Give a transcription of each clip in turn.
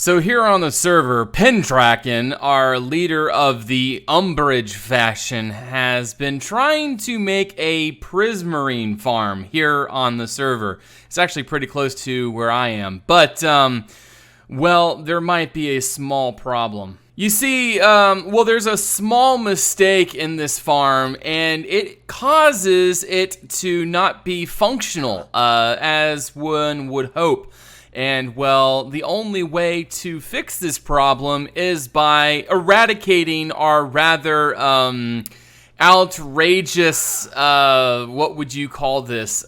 So here on the server, Pendraken, our leader of the Umbrage faction, has been trying to make a Prismarine farm here on the server. It's actually pretty close to where I am, but, well, there might be a small problem. You see, there's a small mistake in this farm, and it causes it to not be functional, as one would hope. And, well, the only way to fix this problem is by eradicating our rather, outrageous, what would you call this?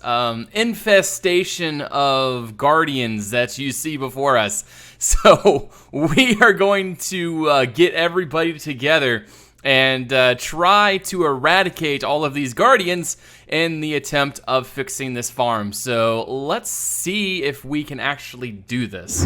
Infestation of guardians that you see before us. So, we are going to get everybody together and try to eradicate all of these guardians in the attempt of fixing this farm. So let's see if we can actually do this.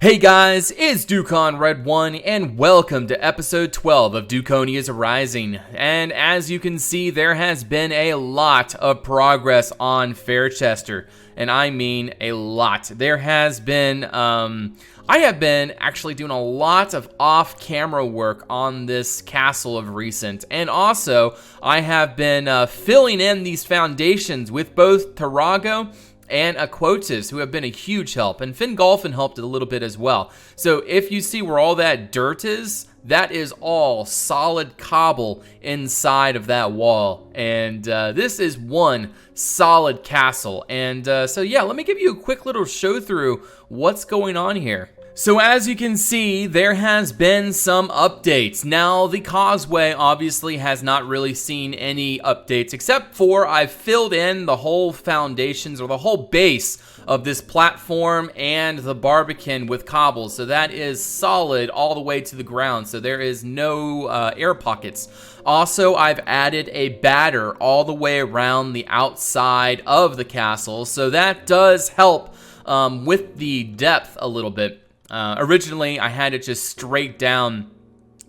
Hey guys, it's Dukon1 and welcome to episode 12 of Dukonians Rising. And as you can see, there has been a lot of progress on Faerchester. And I mean a lot. There has been, I have been actually doing a lot of off-camera work on this castle of recent. And also, I have been filling in these foundations with both Tarago and Aquotis, who have been a huge help, and Fingolfin helped a little bit as well. So if you see where all that dirt is, that is all solid cobble inside of that wall, and this is one solid castle. And so yeah, let me give you a quick little show through what's going on here. So as you can see, there has been some updates. Now, the causeway obviously has not really seen any updates, except for I've filled in the whole foundations or the whole base of this platform and the Barbican with cobbles. So that is solid all the way to the ground. So there is no air pockets. Also, I've added a batter all the way around the outside of the castle. So that does help with the depth a little bit. Originally, I had it just straight down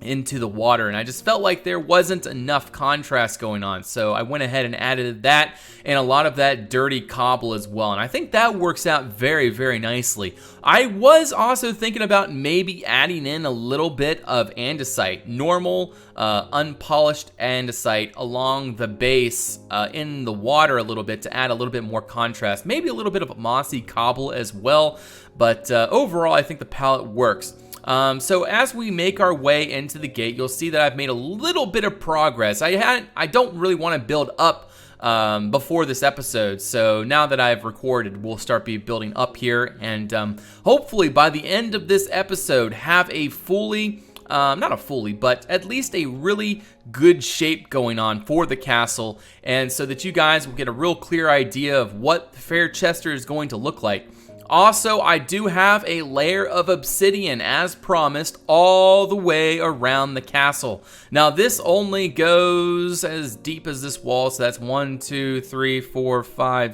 into the water, and I just felt like there wasn't enough contrast going on, so I went ahead and added that and a lot of that dirty cobble as well, and I think that works out very, very nicely. I was also thinking about maybe adding in a little bit of andesite, normal, unpolished andesite along the base in the water a little bit to add a little bit more contrast, maybe a little bit of mossy cobble as well, but overall I think the palette works. So as we make our way into the gate, you'll see that I've made a little bit of progress. I don't really want to build up before this episode, so now that I've recorded, we'll start building up here, and hopefully by the end of this episode have a fully, not a fully, but at least a really good shape going on for the castle, and so that you guys will get a real clear idea of what Faerchester is going to look like. Also, I do have a layer of obsidian, as promised, all the way around the castle. Now, this only goes as deep as this wall, so that's 1, 2, 3, 4, 5,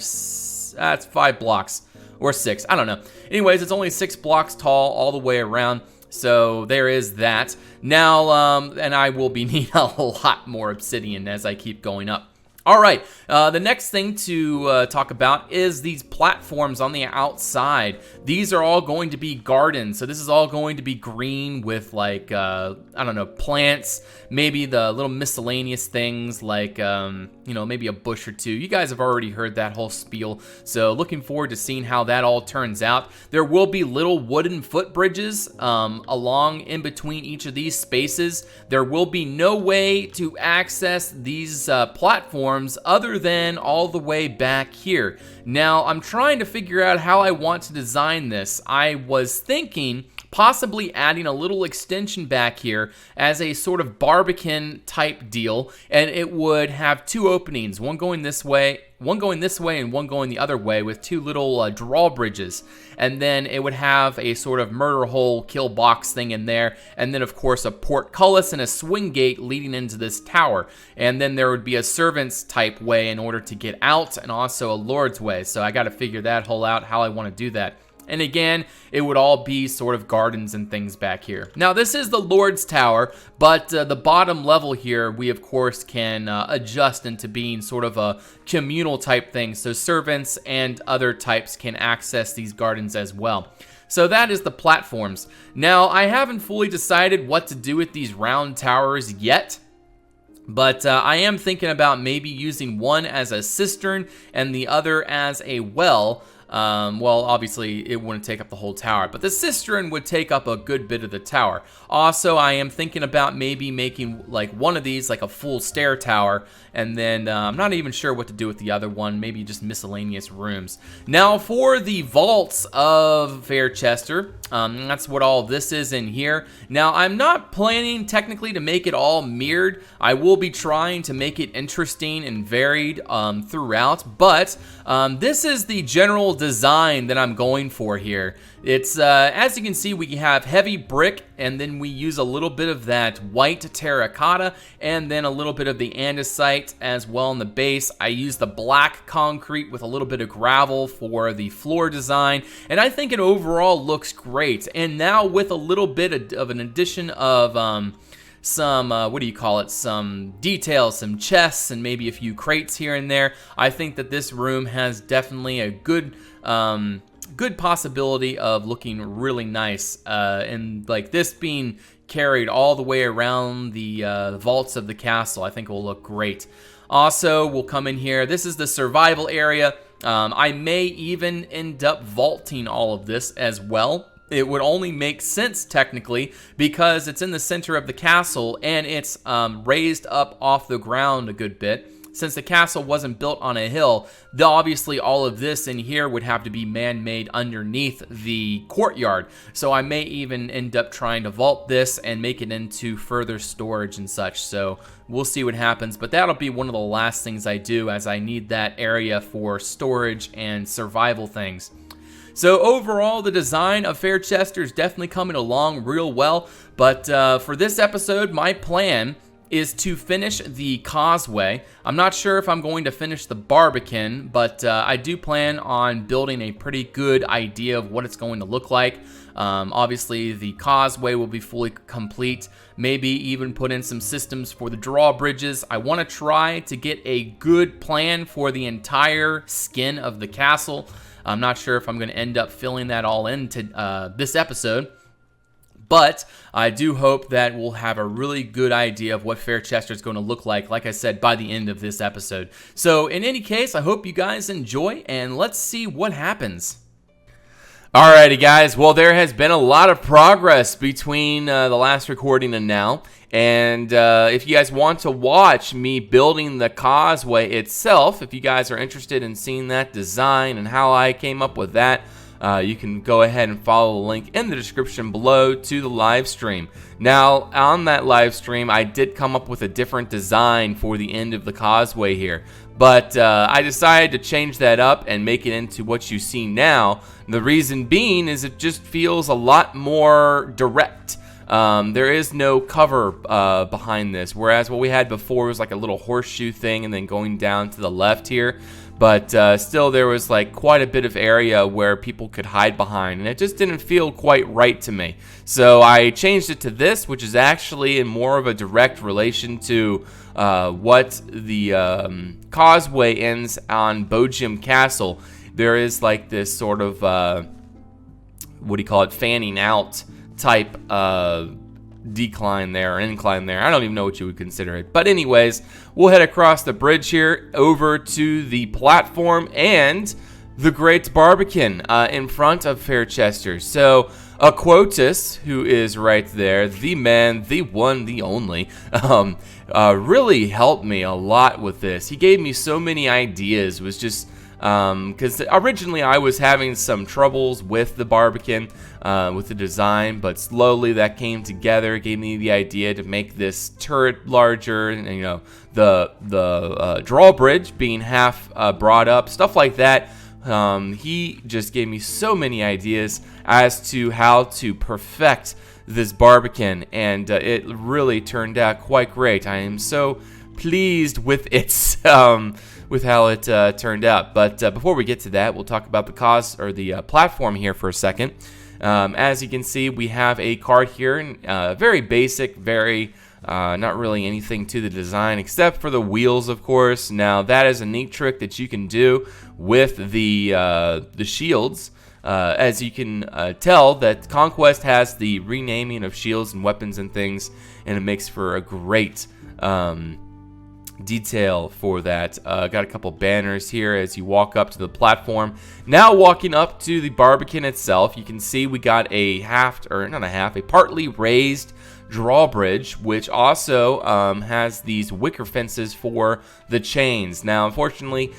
that's 5 blocks, or 6, I don't know. Anyways, it's only 6 blocks tall all the way around, so there is that. Now, and I will be needing a lot more obsidian as I keep going up. All right, the next thing to talk about is these platforms on the outside. These are all going to be gardens, so this is all going to be green with, like, I don't know, plants, maybe the little miscellaneous things like, you know, maybe a bush or two. You guys have already heard that whole spiel, so looking forward to seeing how that all turns out. There will be little wooden footbridges along in between each of these spaces. There will be no way to access these platforms other than all the way back here. Now, I'm trying to figure out how I want to design this. I was thinking possibly adding a little extension back here as a sort of Barbican type deal, and it would have 2 openings, one going this way and one going the other way, with 2 little drawbridges, and then it would have a sort of murder hole kill box thing in there, and then of course a portcullis and a swing gate leading into this tower, and then there would be a servant's type way in order to get out, and also a lord's way. So I got to figure that whole out, how I want to do that. And again, it would all be sort of gardens and things back here. Now, this is the Lord's Tower, but the bottom level here, we of course can adjust into being sort of a communal type thing, so servants and other types can access these gardens as well. So that is the platforms. Now, I haven't fully decided what to do with these round towers yet, but I am thinking about maybe using one as a cistern and the other as a well. Well, obviously it wouldn't take up the whole tower, but the cistern would take up a good bit of the tower. Also, I am thinking about maybe making like one of these like a full stair tower, and then I'm not even sure what to do with the other one, maybe just miscellaneous rooms. Now, for the vaults of Faerchester, that's what all this is in here. Now, I'm not planning technically to make it all mirrored. I will be trying to make it interesting and varied throughout, but this is the general design that I'm going for here. It's as you can see, we have heavy brick, and then we use a little bit of that white terracotta, and then a little bit of the andesite as well in the base. I use the black concrete with a little bit of gravel for the floor design, and I think it overall looks great. And now with a little bit of an addition of some, what do you call it, some details, some chests, and maybe a few crates here and there, I think that this room has definitely a good possibility of looking really nice, and like this being carried all the way around the vaults of the castle, I think it will look great. Also, we'll come in here. This is the survival area. I may even end up vaulting all of this as well. It would only make sense technically because it's in the center of the castle and it's raised up off the ground a good bit. Since the castle wasn't built on a hill, obviously all of this in here would have to be man-made underneath the courtyard. So I may even end up trying to vault this and make it into further storage and such. So we'll see what happens, but that'll be one of the last things I do, as I need that area for storage and survival things. So overall, the design of Faerchester is definitely coming along real well, but for this episode, my plan is to finish the causeway. I'm not sure if I'm going to finish the Barbican, but I do plan on building a pretty good idea of what it's going to look like. Obviously, the causeway will be fully complete. Maybe even put in some systems for the drawbridges. I want to try to get a good plan for the entire skin of the castle. I'm not sure if I'm going to end up filling that all into this episode, but I do hope that we'll have a really good idea of what Faerchester is going to look like I said, by the end of this episode. So in any case, I hope you guys enjoy, and let's see what happens. Alrighty, guys. Well, there has been a lot of progress between the last recording and now. And if you guys want to watch me building the causeway itself, if you guys are interested in seeing that design and how I came up with that, you can go ahead and follow the link in the description below to the live stream. Now, on that live stream, I did come up with a different design for the end of the causeway here. But I decided to change that up and make it into what you see now. The reason being is it just feels a lot more direct. There is no cover behind this, whereas what we had before was like a little horseshoe thing and then going down to the left here. But still, there was like quite a bit of area where people could hide behind, and it just didn't feel quite right to me. So I changed it to this, which is actually in more of a direct relation to what the causeway ends on Boitmeu Castle. There is like this sort of what do you call it, fanning out type decline there, or incline there. I don't even know what you would consider it. But anyways, we'll head across the bridge here over to the platform and the Great Barbican in front of Faerchester. So Aquotus, who is right there, the man, the one, the only, really helped me a lot with this. He gave me so many ideas. It was just because originally I was having some troubles with the Barbican, with the design, but slowly that came together. It gave me the idea to make this turret larger, and you know, the drawbridge being half brought up, stuff like that. He just gave me so many ideas as to how to perfect this Barbican, and it really turned out quite great. I am so pleased with its with how it turned out. But before we get to that, we'll talk about the platform here for a second. As you can see, we have a card here, very basic, very not really anything to the design except for the wheels, of course. Now that is a neat trick that you can do with the shields. As you can tell, that Conquest has the renaming of shields and weapons and things, and it makes for a great detail for that. Got a couple banners here as you walk up to the platform. Now walking up to the Barbican itself, you can see we got a partly raised drawbridge, which also has these wicker fences for the chains. Now, unfortunately,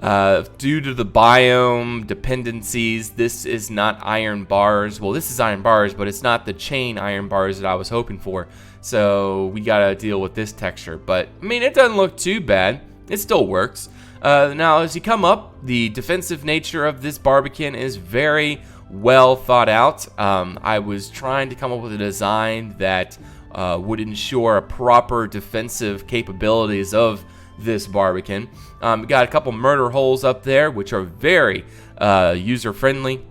due to the biome dependencies, this is not iron bars. Well, this is iron bars, but it's not the chain iron bars that I was hoping for. So we gotta deal with this texture. But, I mean, it doesn't look too bad. It still works. Now, as you come up, the defensive nature of this Barbican is very well thought out. I was trying to come up with a design that would ensure a proper defensive capabilities of this Barbican. We got a couple murder holes up there, which are very user-friendly.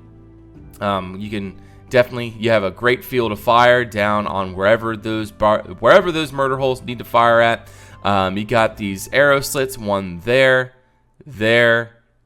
You can definitely, you have a great field of fire down on wherever those murder holes need to fire at. You got these arrow slits, one there,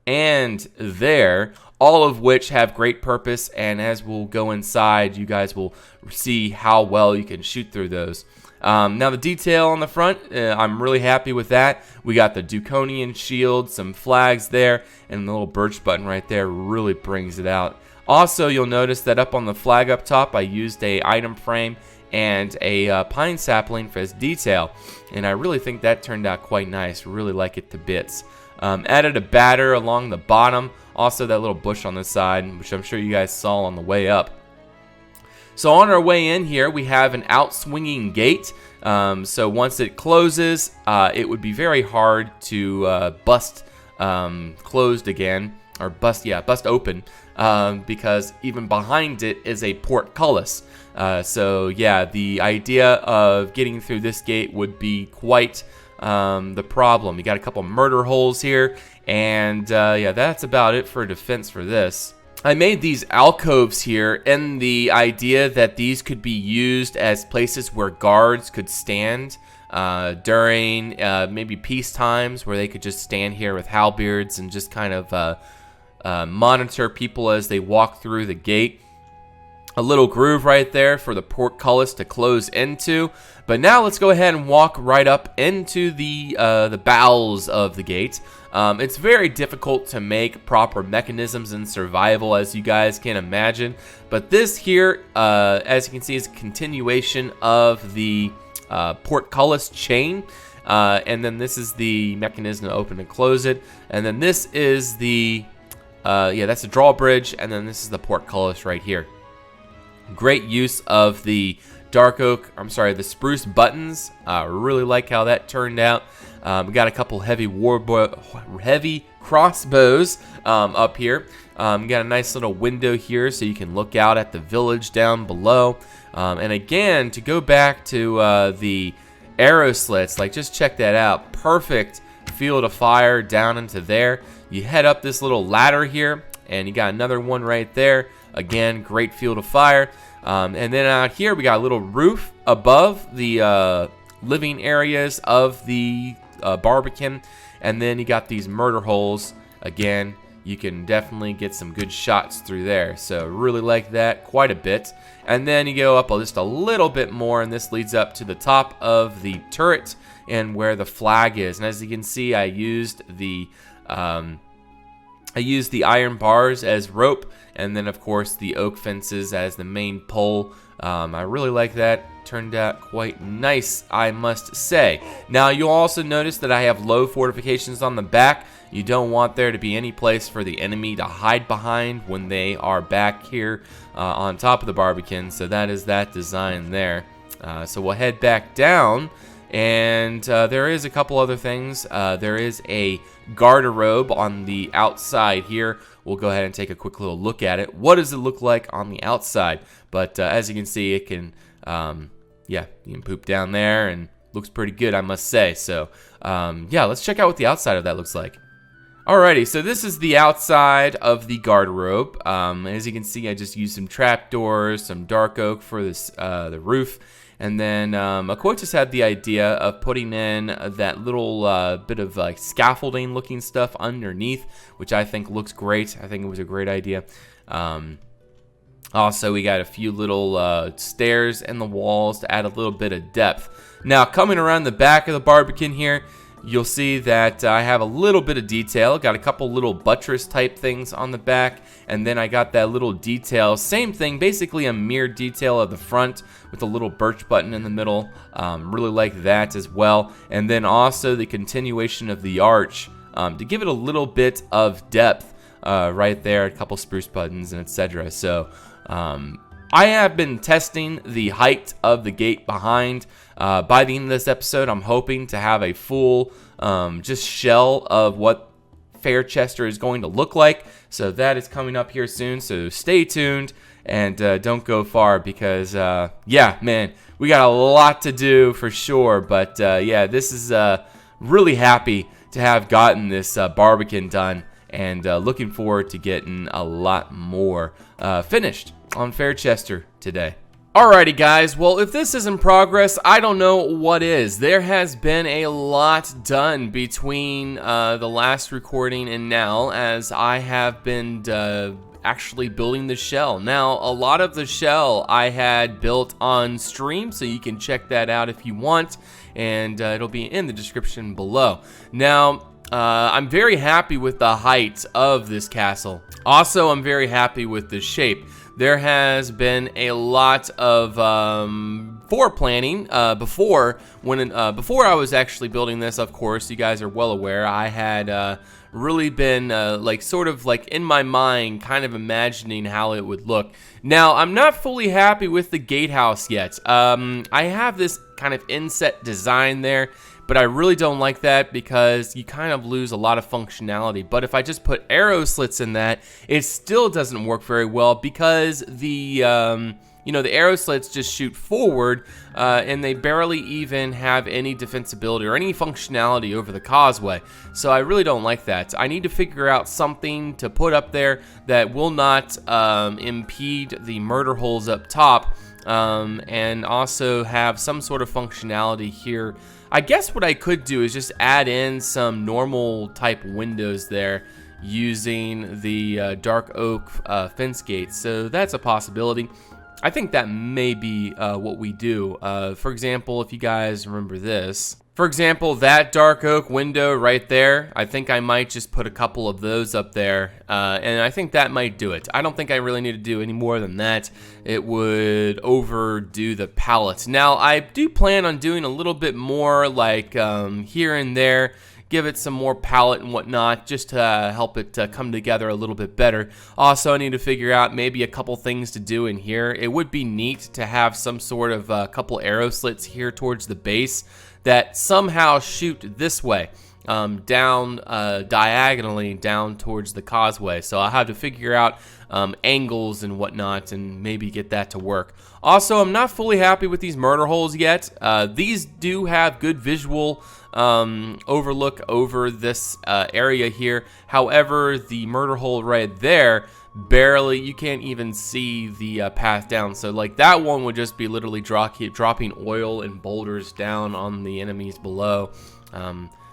and there, all of which have great purpose, and as we'll go inside, you guys will see how well you can shoot through those. Now the detail on the front, I'm really happy with that. We got the Dukonian shield, some flags there, and the little birch button right there really brings it out. Also, you'll notice that up on the flag up top, I used a item frame and a pine sapling for its detail, and I really think that turned out quite nice. Really like it to bits. Added a batter along the bottom, also that little bush on the side, which I'm sure you guys saw on the way up. So on our way in here, we have an out-swinging gate. So once it closes, it would be very hard to bust closed again, or bust open, because even behind it is a portcullis. So yeah, the idea of getting through this gate would be quite the problem. You got a couple murder holes here, and yeah, that's about it for defense for this. I made these alcoves here in the idea that these could be used as places where guards could stand during maybe peace times, where they could just stand here with halberds and just kind of monitor people as they walk through the gate. A little groove right there for the portcullis to close into. But now let's go ahead and walk right up into the bowels of the gate. It's very difficult to make proper mechanisms in survival, as you guys can imagine. But this here, as you can see, is a continuation of the portcullis chain. And then this is the mechanism to open and close it. And then this is the, that's the drawbridge. And then this is the portcullis right here. Great use of the the spruce buttons. Really like how that turned out. We got a couple heavy crossbows up here. We got a nice little window here so you can look out at the village down below. And again, to go back to the arrow slits, like just check that out. Perfect field of fire down into there. You head up this little ladder here, and you got another one right there. Again, great field of fire. And then out here, we got a little roof above the living areas of the Barbican. And then you got these murder holes. Again, you can definitely get some good shots through there. So really like that quite a bit. And then you go up just a little bit more, and this leads up to the top of the turret and where the flag is. And as you can see, I used the iron bars as rope, and then of course the oak fences as the main pole. I really like that. Turned out quite nice, I must say. Now you'll also notice that I have low fortifications on the back. You don't want there to be any place for the enemy to hide behind when they are back here on top of the Barbican. So that is that design there. So we'll head back down, and there is a couple other things. There is a garderobe on the outside here. We'll go ahead and take a quick little look at it. What does it look like on the outside? But as you can see, it can, you can poop down there, and looks pretty good, I must say. So let's check out what the outside of that looks like. Alrighty, so this is the outside of the garderobe. As you can see, I just used some trapdoors, some dark oak for this the roof, and then Akoitis had the idea of putting in that little bit of like scaffolding looking stuff underneath, which I think looks great. I think it was a great idea. Also, we got a few little stairs in the walls to add a little bit of depth. Now, coming around the back of the Barbican here, you'll see that I have a little bit of detail. Got a couple little buttress type things on the back, and then I got that little detail. Same thing, basically a mirrored detail of the front with a little birch button in the middle. Really like that as well. And then also the continuation of the arch to give it a little bit of depth right there. A couple spruce buttons and etc. So I have been testing the height of the gate behind. By the end of this episode, I'm hoping to have a full just shell of what Faerchester is going to look like. So that is coming up here soon. So stay tuned and don't go far because, man, we got a lot to do for sure. But, this is really happy to have gotten this Barbican done, and looking forward to getting a lot more finished on Faerchester today. Alrighty guys, well if this isn't progress, I don't know what is. There has been a lot done between the last recording and now, as I have been actually building the shell. Now, a lot of the shell I had built on stream, so you can check that out if you want, and it'll be in the description below. Now, I'm very happy with the height of this castle. Also, I'm very happy with the shape. There has been a lot of foreplanning before I was actually building this. Of course, you guys are well aware I had really been sort of in my mind kind of imagining how it would look. Now, I'm not fully happy with the gatehouse yet. I have this kind of inset design there, but I really don't like that because you kind of lose a lot of functionality. But if I just put arrow slits in that, it still doesn't work very well because the arrow slits just shoot forward and they barely even have any defensibility or any functionality over the causeway. So I really don't like that. I need to figure out something to put up there that will not impede the murder holes up top, and also have some sort of functionality here. I guess what I could do is just add in some normal type windows there using the dark oak fence gates. So that's a possibility. I think that may be what we do. For example, if you guys remember this, For example, that dark oak window right there, I think I might just put a couple of those up there, and I think that might do it. I don't think I really need to do any more than that. It would overdo the palette. Now, I do plan on doing a little bit more, like here and there, give it some more palette and whatnot, just to help it come together a little bit better. Also, I need to figure out maybe a couple things to do in here. It would be neat to have some sort of couple arrow slits here towards the base that somehow shoot this way, down diagonally down towards the causeway. So I'll have to figure out angles and whatnot and maybe get that to work. Also, I'm not fully happy with these murder holes yet. These do have good visual overlook over this area here. However, the murder hole right there, barely, you can't even see the path down. So like that one would just be literally dropping oil and boulders down on the enemies below.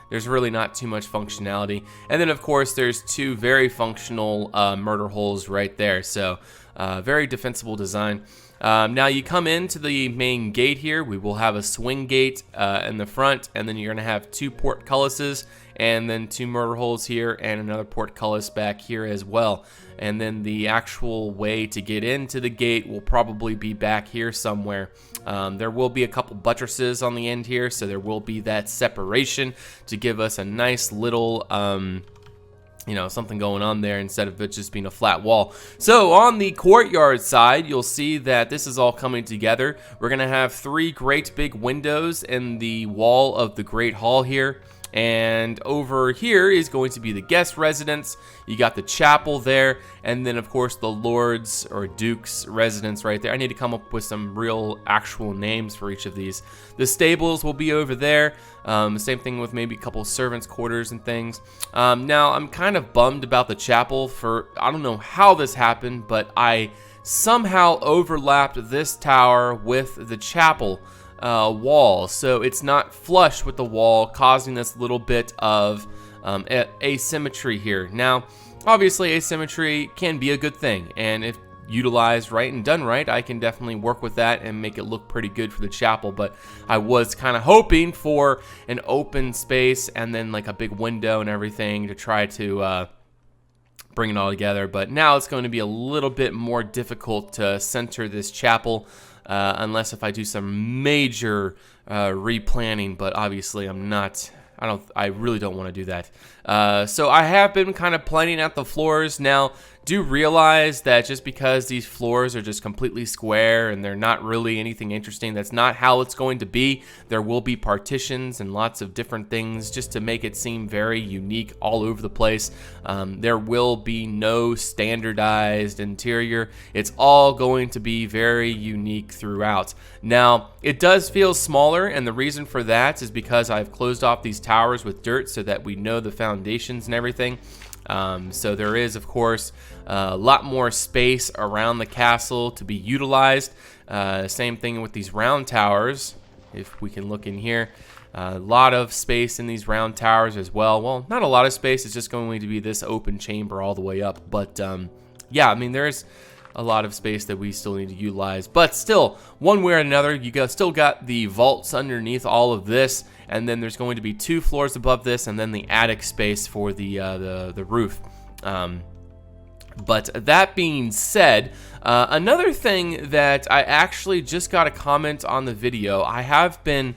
There's really not too much functionality. And then of course there's two very functional murder holes right there. So very defensible design. Now you come into the main gate here. We will have a swing gate in the front, and then you're gonna have two portcullises, and then two murder holes here, and another portcullis back here as well. And then the actual way to get into the gate will probably be back here somewhere. There will be a couple buttresses on the end here, so there will be that separation to give us a nice little you know, something going on there instead of it just being a flat wall. So on the courtyard side, you'll see that this is all coming together. We're gonna have three great big windows in the wall of the Great Hall here. And over here is going to be the guest residence. You got the chapel there, and then of course the lord's or duke's residence right there. I need to come up with some real actual names for each of these. The stables will be over there. Same thing with maybe a couple servants' quarters and things. Now I'm kind of bummed about the chapel. For I don't know how this happened, but I somehow overlapped this tower with the chapel wall, so it's not flush with the wall, causing this little bit of asymmetry here. Now obviously asymmetry can be a good thing, and if utilized right and done right, I can definitely work with that and make it look pretty good for the chapel. But I was kind of hoping for an open space and then like a big window and everything to try to bring it all together. But now it's going to be a little bit more difficult to center this chapel, unless if I do some major replanning, but obviously I really don't want to do that. So I have been kind of planning out the floors. Now, do realize that just because these floors are just completely square and they're not really anything interesting, that's not how it's going to be. There will be partitions and lots of different things just to make it seem very unique all over the place. There will be no standardized interior. It's all going to be very unique throughout. Now, it does feel smaller, and the reason for that is because I've closed off these towers with dirt so that we know the foundations and everything. So there is, of course, a lot more space around the castle to be utilized. Same thing with these round towers. If we can look in here, a lot of space in these round towers as well. Well, not a lot of space. It's just going to be this open chamber all the way up. But yeah, I mean, there's a lot of space that we still need to utilize. But still, one way or another, you still got the vaults underneath all of this. And then there's going to be 2 floors above this, and then the attic space for the roof. But that being said, another thing that I actually just got a comment on the video, I have been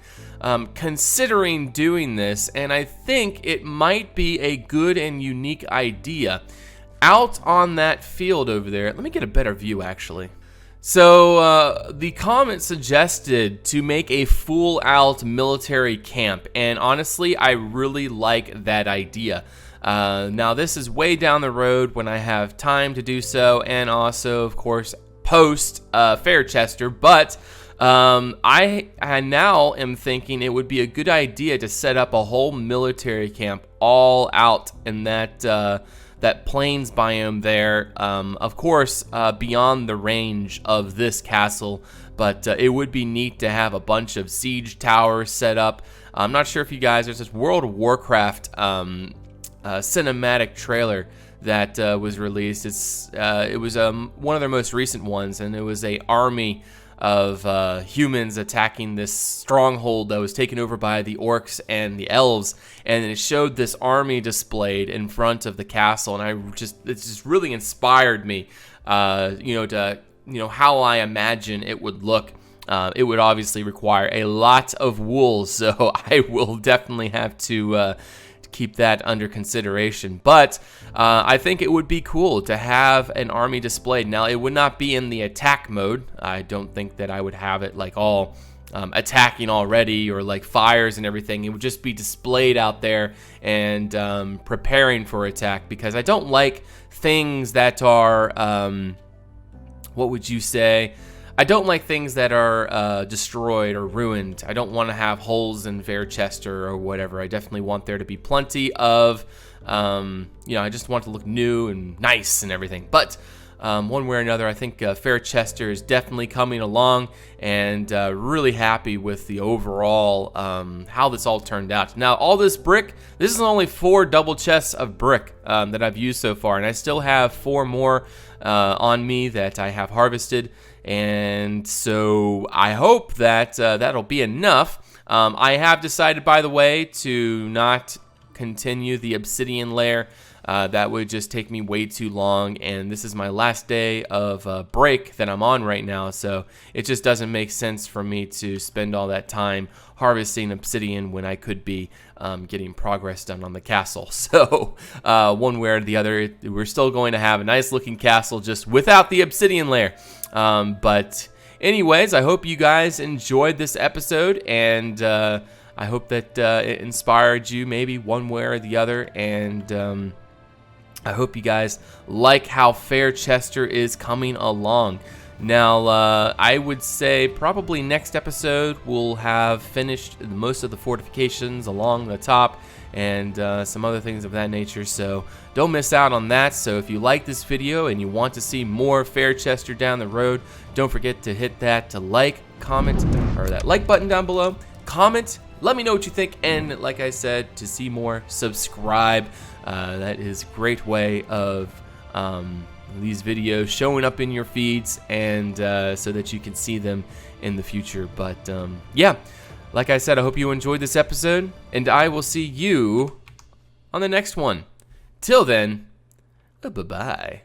considering doing this, and I think it might be a good and unique idea. Out on that field over there, let me get a better view actually. So the comment suggested to make a full-out military camp, and honestly, I really like that idea. Now, this is way down the road when I have time to do so, and also, of course, post Faerchester, but I now am thinking it would be a good idea to set up a whole military camp all out in that plains biome there, of course, beyond the range of this castle, but it would be neat to have a bunch of siege towers set up. I'm not sure if you guys, there's this World of Warcraft cinematic trailer that was released. It was one of their most recent ones, and it was a army of humans attacking this stronghold that was taken over by the orcs and the elves, and it showed this army displayed in front of the castle, and it just really inspired me, to how I imagine it would look. It would obviously require a lot of wool, so I will definitely have to keep that under consideration. But I think it would be cool to have an army displayed. Now, it would not be in the attack mode. I don't think that I would have it like all attacking already, or like fires and everything. It would just be displayed out there and preparing for attack, because I don't like things that are, what would you say? I don't like things that are destroyed or ruined. I don't want to have holes in Faerchester or whatever. I definitely want there to be plenty of, I just want it to look new and nice and everything. But one way or another, I think Faerchester is definitely coming along, and really happy with the overall, how this all turned out. Now, all this brick, this is only 4 double chests of brick that I've used so far, and I still have 4 more on me that I have harvested. And so I hope that that'll be enough. I have decided, by the way, to not continue the obsidian layer. That would just take me way too long, and this is my last day of break that I'm on right now, so it just doesn't make sense for me to spend all that time harvesting obsidian when I could be getting progress done on the castle. So one way or the other, we're still going to have a nice looking castle just without the obsidian layer. But anyways, I hope you guys enjoyed this episode, and I hope that it inspired you maybe one way or the other, and I hope you guys like how Faerchester is coming along. Now, I would say probably next episode we'll have finished most of the fortifications along the top, and some other things of that nature, so don't miss out on that. So if you like this video and you want to see more Faerchester down the road, don't forget to hit that comment, or that like button down below. Comment, let me know what you think, and like I said, to see more, subscribe. That is a great way of these videos showing up in your feeds, and so that you can see them in the future. But yeah, like I said, I hope you enjoyed this episode, and I will see you on the next one. Till then, bye-bye.